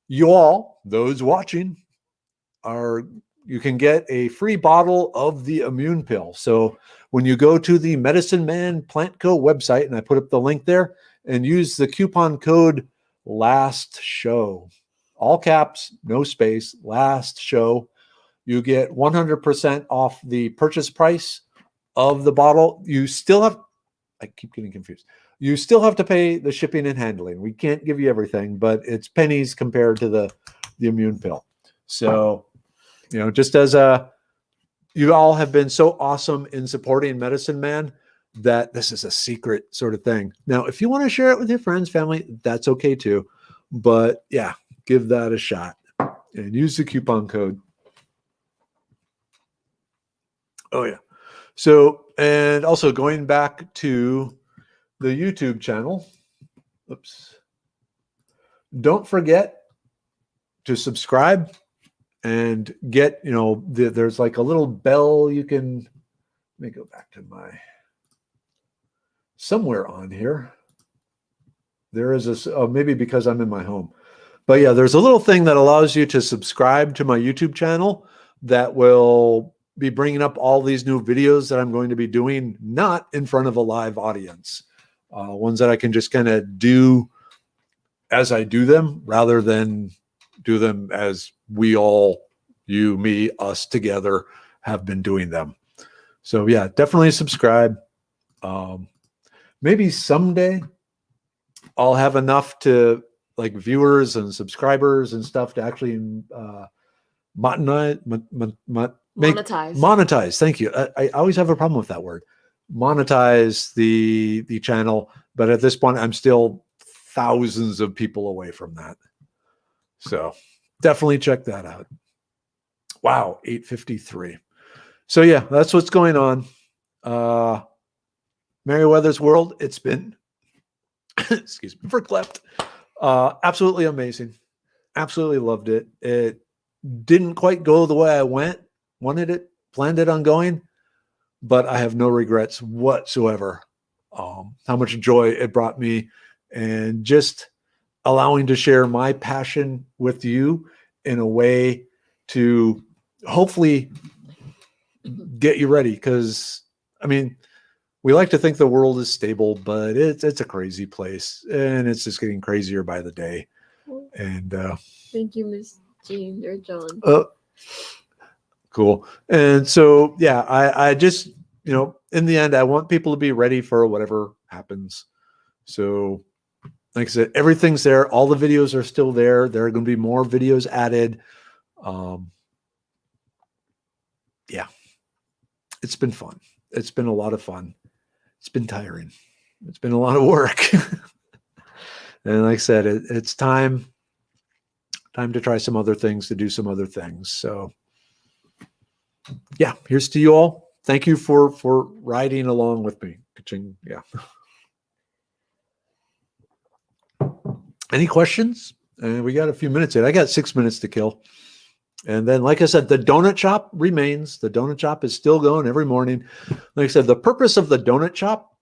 you all, those watching, you can get a free bottle of the immune pill. So when you go to the Medicine Man Plant Co. website, and I put up the link there, and use the coupon code LAST SHOW, all caps, no space, LAST SHOW, you get 100% off the purchase price of the bottle. You still have, I keep getting confused. You still have to pay the shipping and handling. We can't give you everything, but it's pennies compared to the immune pill. So, just as you all have been so awesome in supporting Medicine Man, that this is a secret sort of thing. Now, if you want to share it with your friends, family, that's okay too. But yeah, give that a shot and use the coupon code. Oh yeah. So, and also going back to the YouTube channel, don't forget to subscribe and get, there's like a little bell you can, let me go back to somewhere on here. There is maybe because I'm in my home, but yeah, there's a little thing that allows you to subscribe to my YouTube channel that will be bringing up all these new videos that I'm going to be doing, not in front of a live audience, ones that I can just kind of do as I do them, rather than do them as we all, you, me, us together have been doing them. So yeah, definitely subscribe. Maybe someday I'll have enough to like viewers and subscribers and stuff to actually monetize. Thank you. I always have a problem with that word. Monetize the channel, but at this point, I'm still thousands of people away from that. So definitely check that out. Wow, 8:53. So yeah, that's what's going on. Merriwether's World. It's been, excuse me, verklempt. Absolutely amazing. Absolutely loved it. It didn't quite go the way I wanted it, planned it on going, but I have no regrets whatsoever. How much joy it brought me, and just allowing to share my passion with you in a way to hopefully get you ready. Because, I mean, we like to think the world is stable, but it's a crazy place, and it's just getting crazier by the day. And thank you, Miss Jean or John. Cool. And so, yeah, I just, in the end, I want people to be ready for whatever happens. So, like I said, everything's there. All the videos are still there. There are going to be more videos added. Yeah, it's been fun. It's been a lot of fun. It's been tiring. It's been a lot of work. And like I said, it's time to try some other things, to do some other things. So yeah, here's to you all. Thank you for riding along with me. Ka-ching. Yeah. Any questions? We got a few minutes in. I got 6 minutes to kill. And then, like I said, the donut shop remains. The donut shop is still going every morning. Like I said, the purpose of the donut shop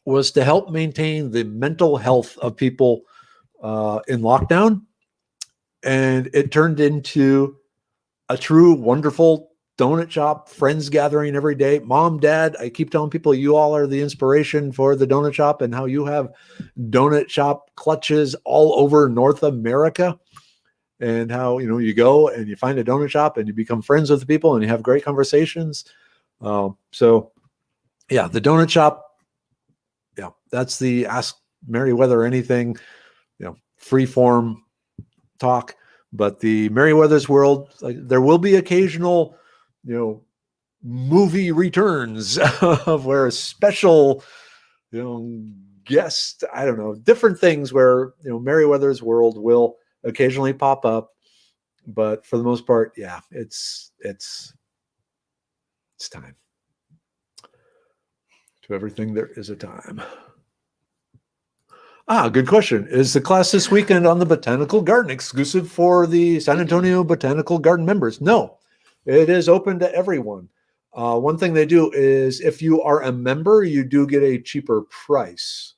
was to help maintain the mental health of people in lockdown. And it turned into a true, wonderful donut shop, friends gathering every day. Mom, Dad, I keep telling people you all are the inspiration for the donut shop and how you have donut shop clutches all over North America. And how, you go and you find a donut shop and you become friends with the people and you have great conversations. So yeah, the donut shop. Yeah, that's the Ask Merriwether Anything, free form talk. But the Merriwether's World, like, there will be occasional, movie returns of where a special, guest, I don't know, different things where, Merriwether's World will occasionally pop up. But for the most part, yeah, it's time. To everything there is a time. Good question. Is the class this weekend on the Botanical Garden exclusive for the San Antonio Botanical Garden members? No, it is open to everyone. One thing they do is if you are a member, you do get a cheaper price.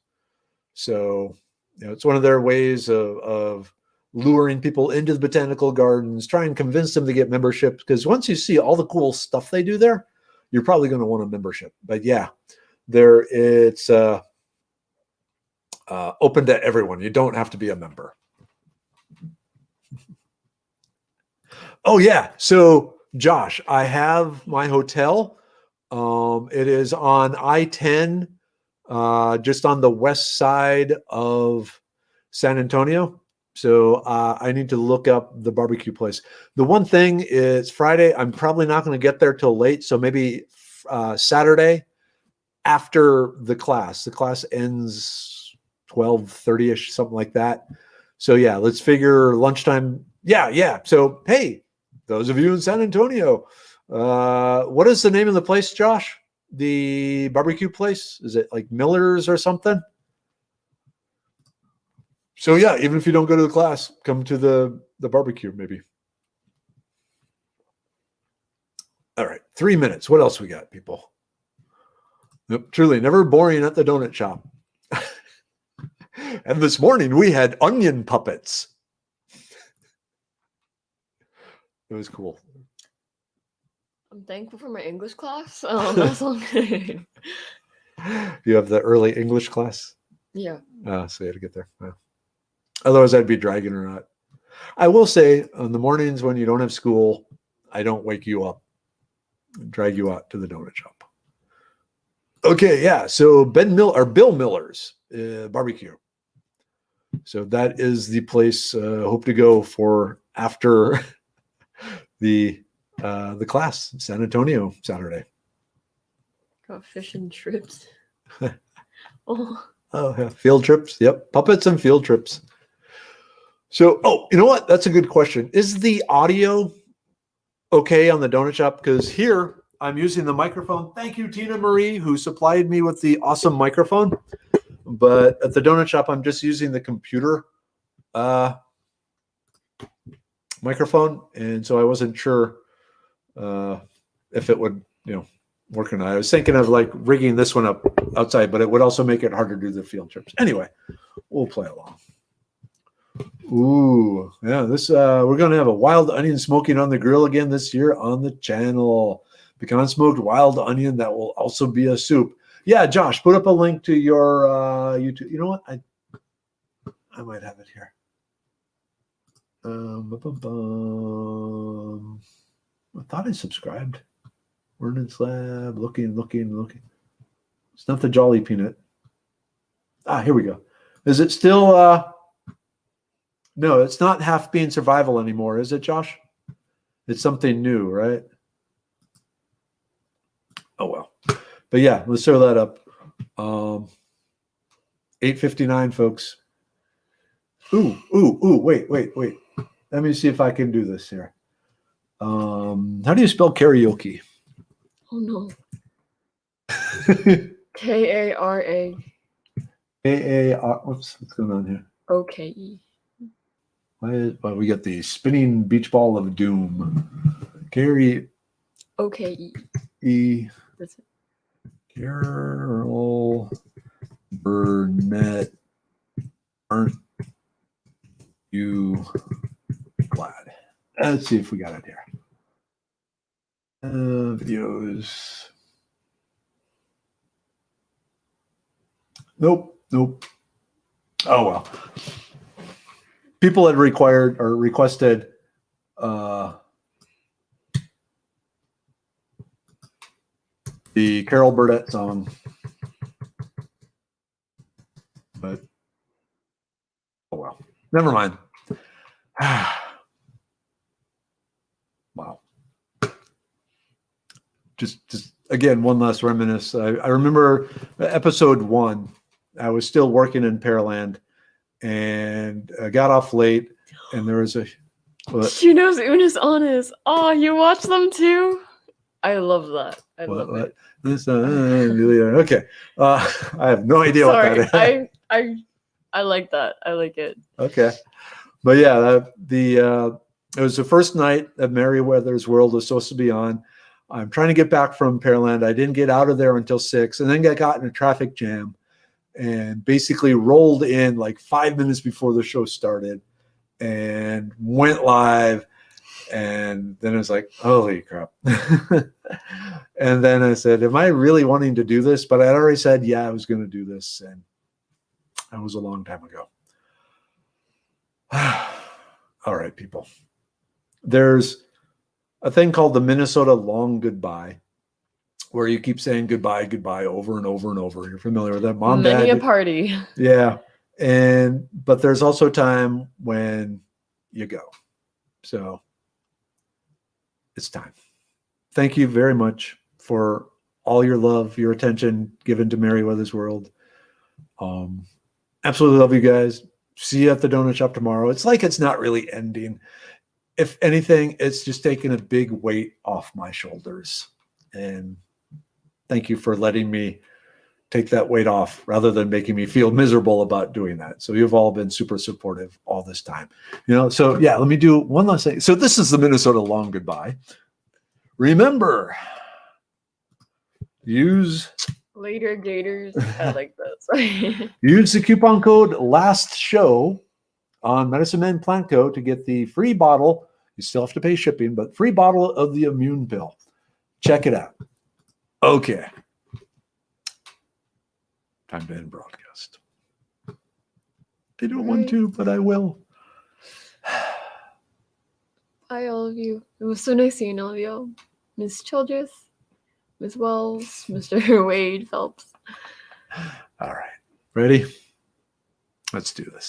So, it's one of their ways of luring people into the botanical gardens, try and convince them to get membership. Because once you see all the cool stuff they do there, you're probably going to want a membership. But yeah, it's open to everyone. You don't have to be a member. Oh yeah. So Josh, I have my hotel. It is on I-10, just on the west side of San Antonio. So I need to look up the barbecue place. The one thing is Friday, I'm probably not going to get there till late. So maybe Saturday after the class. The class ends 12:30ish, something like that. So yeah, let's figure lunchtime. Yeah. So hey, those of you in San Antonio, what is the name of the place, Josh? The barbecue place? Is it like Miller's or something? So yeah, even if you don't go to the class, come to the barbecue maybe. All right, 3 minutes. What else we got, people? Nope, truly never boring at the donut shop. And this morning we had onion puppets. It was cool. I'm thankful for my English class. That's all good. You have the early English class? Yeah. So you had to get there. Yeah. Otherwise, I'd be dragging her out. I will say, on the mornings when you don't have school, I don't wake you up, drag you out to the donut shop. Okay, yeah. So Bill Miller's barbecue. So that is the place. Hope to go for after the class, San Antonio, Saturday. Got fish and trips. Oh yeah, field trips. Yep, puppets and field trips. So, you know what? That's a good question. Is the audio okay on the donut shop? Because here I'm using the microphone. Thank you, Tina Marie, who supplied me with the awesome microphone. But at the donut shop, I'm just using the computer microphone, and so I wasn't sure if it would, work or not. I was thinking of like rigging this one up outside, but it would also make it harder to do the field trips. Anyway, we'll play along. Ooh, yeah, this we're gonna have a wild onion smoking on the grill again this year on the channel. Pecan smoked wild onion that will also be a soup. Yeah, Josh, put up a link to your YouTube. You know what? I might have it here. I thought I subscribed. Ordnance Lab, looking. It's not the Jolly Peanut. Here we go. Is it still no, it's not Half Bean Survival anymore, is it, Josh? It's something new, right? Oh well. But yeah, let's throw that up. 8:59, folks. Wait. Let me see if I can do this here. How do you spell karaoke? Oh no. Kara. K-A-R. What's going on here? OKE. Why we got the spinning beach ball of doom. Carrie OKE. E. That's it. Carol Burnett. Aren't you glad? Let's see if we got it here. Videos. Nope. Oh well. People had requested the Carol Burnett song, but oh well. Never mind. Wow. Just again, one last reminisce. I remember episode 1. I was still working in Pearland, and I got off late, and there was a. She knows Unis Honest. Oh, you watch them too? I love that. I love it. Okay. I have no idea what that is. I like that. I like it. Okay. But yeah, it was the first night that Merriwether's World was supposed to be on. I'm trying to get back from Pearland. I didn't get out of there until 6, and then I got in a traffic jam and basically rolled in like 5 minutes before the show started and went live. And then it was like, holy crap. And then I said, am I really wanting to do this? But I already said, yeah, I was going to do this. And that was a long time ago. All right, people. There's a thing called the Minnesota long goodbye, where you keep saying goodbye over and over and over. You're familiar with that? Mom, Many Dad. a party. Yeah. But there's also time when you go. So it's time. Thank you very much for all your love, your attention given to Merriwether's World. Absolutely love you guys. See you at the donut shop tomorrow. It's like it's not really ending. If anything, it's just taking a big weight off my shoulders. And thank you for letting me take that weight off rather than making me feel miserable about doing that. So you've all been super supportive all this time. So yeah, let me do one last thing. So this is the Minnesota long goodbye. Remember, use Later Gators. I like this. use the coupon code last show on Medicine Man Plant Co to get the free bottle. You still have to pay shipping, but free bottle of the immune pill. Check it out. Okay. Time to end broadcast. I don't want to, but I will. Bye, all of you. It was so nice seeing all of you. Miss Childress, Miss Wells, Mr. Wade Phelps. All right. Ready? Let's do this.